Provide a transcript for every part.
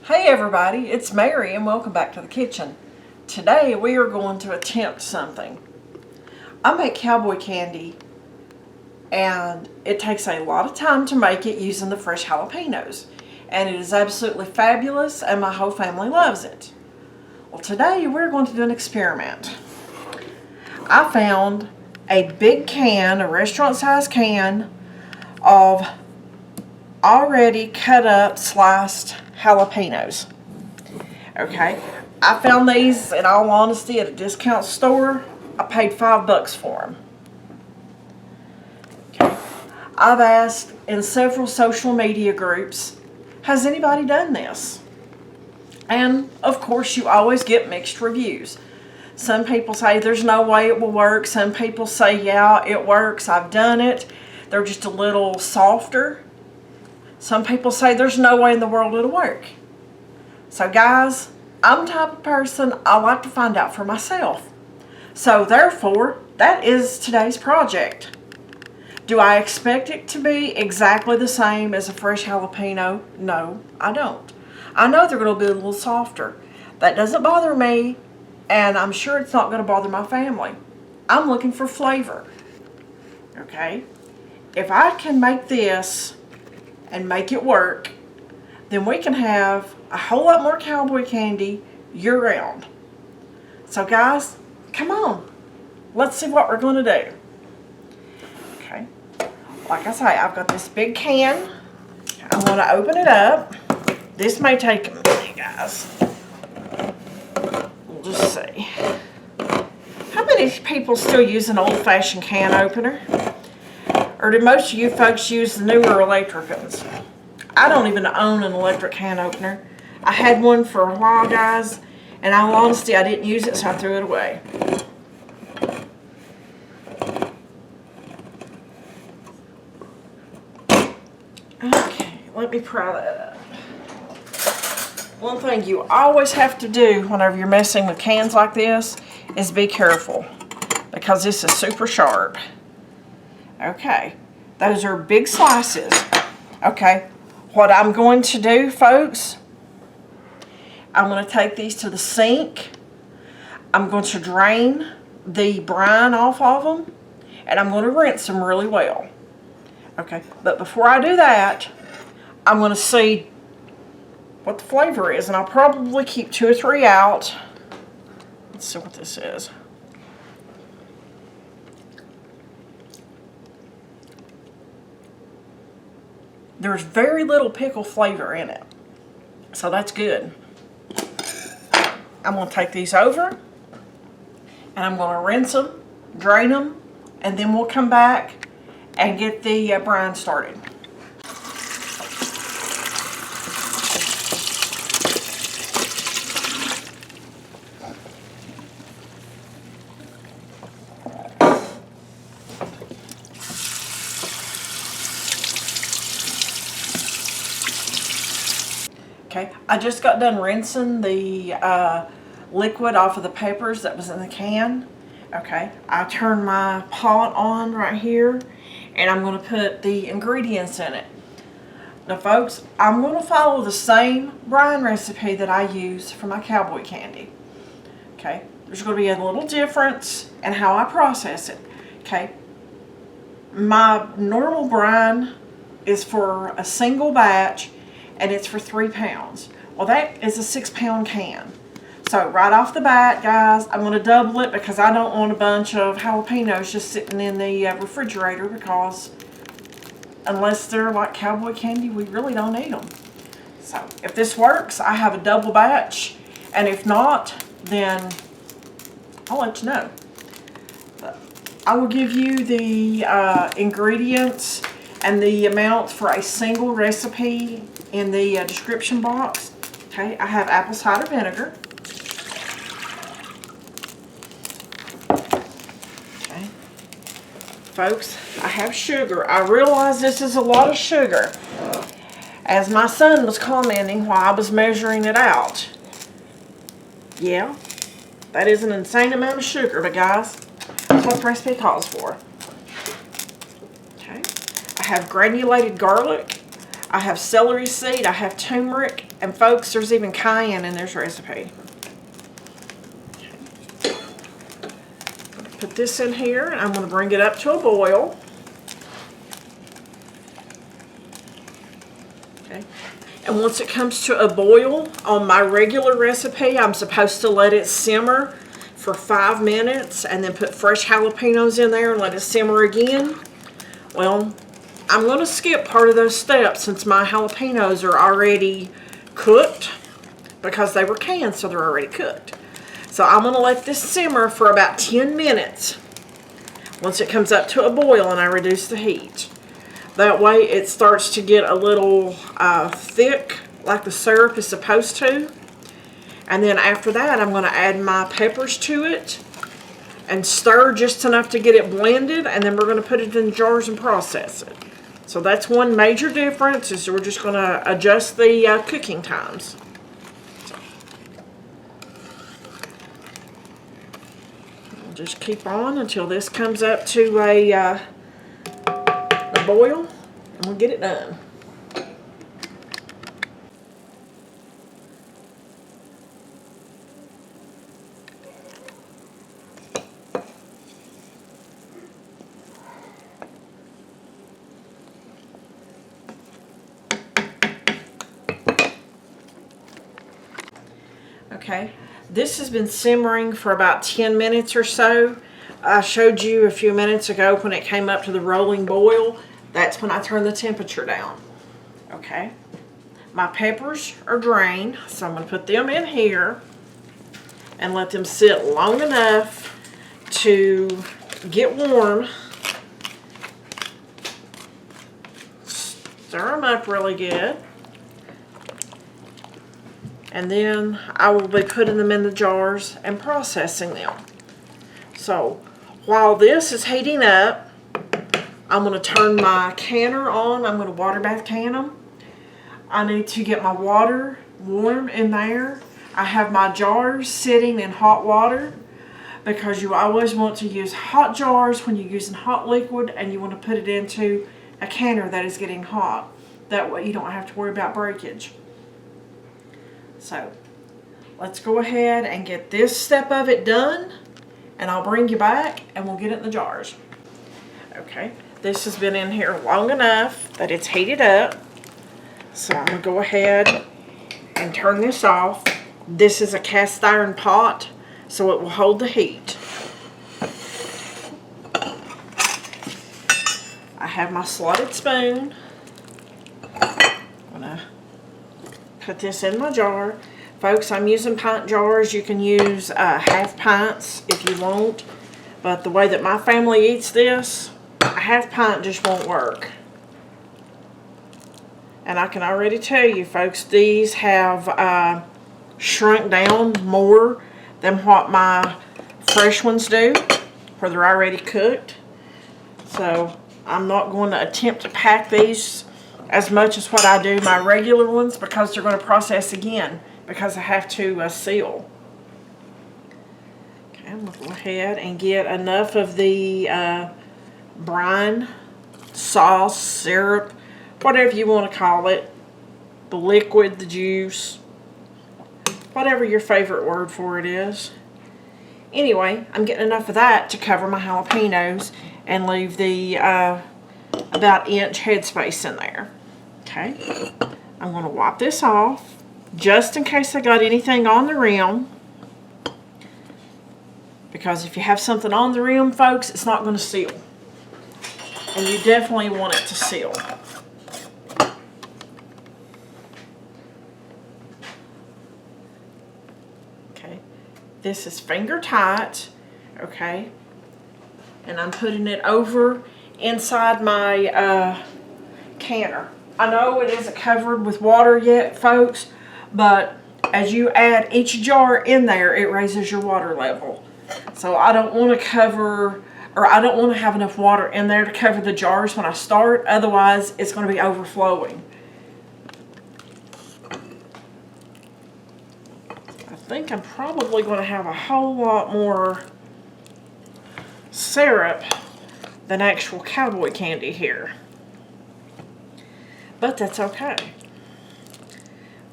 Hey everybody, it's Mary and welcome back to the kitchen. Today we are going to attempt something. I make cowboy candy and it takes a lot of time to make it using the fresh jalapenos. And it is absolutely fabulous and my whole family loves it. Well, today we're going to do an experiment. I found a big can, a restaurant size can of already cut up sliced jalapenos. Okay, I found these in all honesty at a discount store. I paid $5 for them. Okay, I've asked in several social media groups, has anybody done this? And of course you always get mixed reviews. Some people say there's no way it will work. Some people say yeah, it works, I've done it. They're just a little softer. Some people say there's no way in the world it'll work. So guys, I'm the type of person I like to find out for myself. So therefore, that is today's project. Do I expect it to be exactly the same as a fresh jalapeno? No, I don't. I know they're going to be a little softer. That doesn't bother me, and I'm sure it's not going to bother my family. I'm looking for flavor. Okay? If I can make this and make it work, then we can have a whole lot more cowboy candy year-round. So guys, come on. Let's see what we're going to do. Okay. Like I say, I've got this big can. I'm going to open it up. This may take a minute, guys. We'll just see. How many people still use an old-fashioned can opener? Or do most of you folks use the newer electric ones? I don't even own an electric can opener. I had one for a while, guys, and in all honesty, I didn't use it, so I threw it away. Okay, let me pry that up. One thing you always have to do whenever you're messing with cans like this is be careful, because this is super sharp. Okay, those are big slices. Okay, what I'm going to do, folks, I'm going to take these to the sink. I'm going to drain the brine off of them, and I'm going to rinse them really well. Okay, but before I do that, I'm going to see what the flavor is, and I'll probably keep 2 or 3 out. Let's see what this is. There's very little pickle flavor in it, so that's good. I'm going to take these over, and I'm going to rinse them, drain them, and then we'll come back and get the brine started. Okay, I just got done rinsing the liquid off of the peppers that was in the can. Okay, I turned my pot on right here, and I'm going to put the ingredients in it. Now folks, I'm going to follow the same brine recipe that I use for my cowboy candy. Okay, there's going to be a little difference in how I process it. Okay, my normal brine is for a single batch, and it's for 3 pounds. Well, that is a 6-pound can. So right off the bat, guys, I'm going to double it because I don't want a bunch of jalapenos just sitting in the refrigerator, because unless they're like cowboy candy, we really don't eat them. So if this works, I have a double batch, and if not, then I'll let you know. But I will give you the ingredients and the amounts for a single recipe in the description box. Okay, I have apple cider vinegar. Okay, folks, I have sugar. I realize this is a lot of sugar, as my son was commenting while I was measuring it out. Yeah, that is an insane amount of sugar, but guys, that's what the recipe calls for. Okay, I have granulated garlic. I have celery seed, I have turmeric, and folks, there's even cayenne in this recipe. Put this in here, and I'm going to bring it up to a boil. Okay. And once it comes to a boil, on my regular recipe, I'm supposed to let it simmer for 5 minutes and then put fresh jalapenos in there and let it simmer again. Well, I'm going to skip part of those steps since my jalapenos are already cooked because they were canned, so they're already cooked. So I'm going to let this simmer for about 10 minutes once it comes up to a boil and I reduce the heat. That way it starts to get a little thick like the syrup is supposed to. And then after that I'm going to add my peppers to it and stir just enough to get it blended, and then we're going to put it in jars and process it. So that's one major difference, is we're just going to adjust the cooking times. We'll just keep on until this comes up to a boil, and we'll get it done. Okay, this has been simmering for about 10 minutes or so. I showed you a few minutes ago when it came up to the rolling boil. That's when I turned the temperature down. Okay, my peppers are drained, so I'm going to put them in here and let them sit long enough to get warm. Stir them up really good. And then I will be putting them in the jars and processing them. So while this is heating up, I'm going to turn my canner on. I'm going to water bath can them. I need to get my water warm in there. I have my jars sitting in hot water because you always want to use hot jars when you're using hot liquid, and you want to put it into a canner that is getting hot. That way you don't have to worry about breakage. So let's go ahead and get this step of it done, and I'll bring you back and we'll get it in the jars. Okay, this has been in here long enough that it's heated up. So I'm going to go ahead and turn this off. This is a cast iron pot, so it will hold the heat. I have my slotted spoon. I'm going to put this in my jar. Folks, I'm using pint jars. You can use half pints if you want, but the way that my family eats this, a half pint just won't work. And I can already tell you, folks, these have shrunk down more than what my fresh ones do, where they're already cooked. So I'm not going to attempt to pack these as much as what I do my regular ones, because they're going to process again, because I have to seal. Okay, I'm going to go ahead and get enough of the brine, sauce, syrup, whatever you want to call it, the liquid, the juice, whatever your favorite word for it is. Anyway, I'm getting enough of that to cover my jalapenos and leave the about inch headspace in there. Okay, I'm going to wipe this off just in case I got anything on the rim, because if you have something on the rim, folks, it's not going to seal, and you definitely want it to seal. Okay, this is finger tight. Okay, and I'm putting it over inside my canner. I know it isn't covered with water yet, folks, but as you add each jar in there, it raises your water level. So I don't want to cover, or I don't want to have enough water in there to cover the jars when I start. Otherwise, it's going to be overflowing. I think I'm probably going to have a whole lot more syrup than actual Cowboy candy here. but that's okay.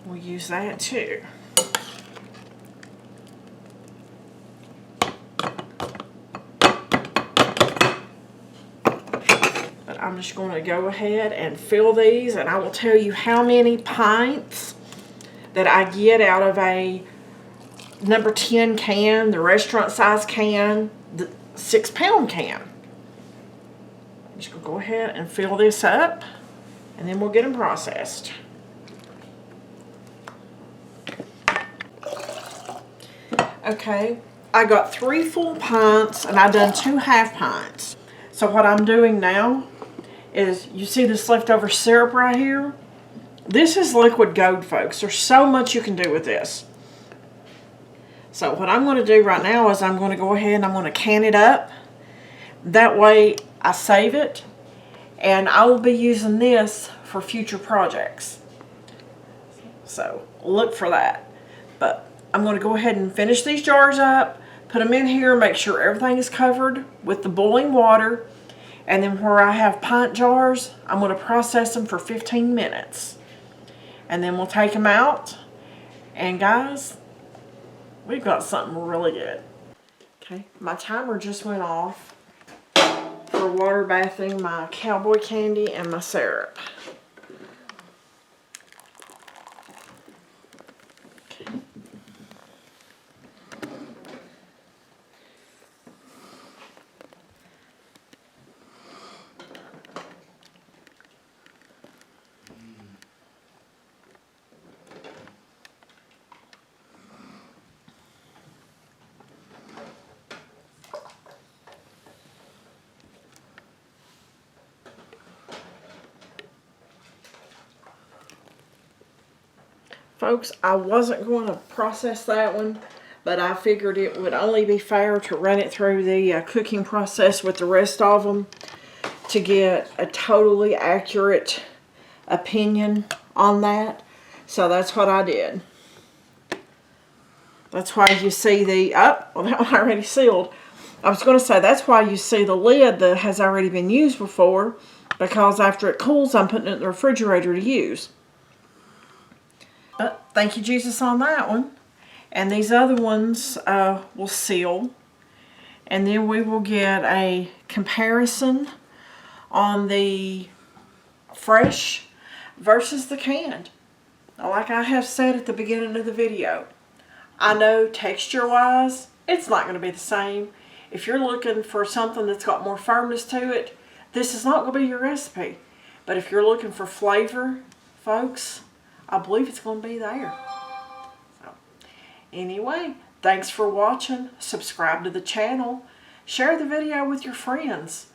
We'll use that too. But I'm just going to go ahead and fill these, and I will tell you how many pints that I get out of a number 10 can, the restaurant size can, the 6-pound can. I'm just going to go ahead and fill this up, and then we'll get them processed. Okay, I got 3 full pints and I done 2 half pints. So what I'm doing now is, you see this leftover syrup right here? This is liquid gold, folks. There's so much you can do with this. So what I'm going to do right now is I'm going to go ahead and I'm going to can it up. That way I save it, and I will be using this for future projects. So look for that. But I'm going to go ahead and finish these jars up, put them in here, make sure everything is covered with the boiling water, and then where I have pint jars, I'm going to process them for 15 minutes. And then we'll take them out, and guys, we've got something really good. Okay, my timer just went off for water bathing my Cowboy candy and my syrup. Folks, I wasn't going to process that one, but I figured it would only be fair to run it through the cooking process with the rest of them to get a totally accurate opinion on that. So that's what I did. That's why you see the, well, that one already sealed. I was going to say that's why you see the lid that has already been used before, because after it cools, I'm putting it in the refrigerator to use. But thank you, Jesus, on that one. And these other ones will seal. And then we will get a comparison on the fresh versus the canned. Like I have said at the beginning of the video, I know texture-wise, it's not going to be the same. If you're looking for something that's got more firmness to it, this is not going to be your recipe. But if you're looking for flavor, folks, I believe it's going to be there. So, anyway, thanks for watching. Subscribe to the channel. Share the video with your friends.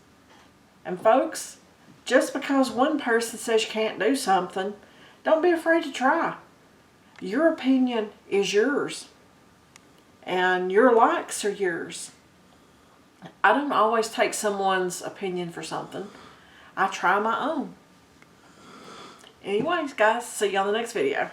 And folks, just because one person says you can't do something, don't be afraid to try. Your opinion is yours. And your likes are yours. I don't always take someone's opinion for something. I try my own. Anyways, guys, see you on the next video.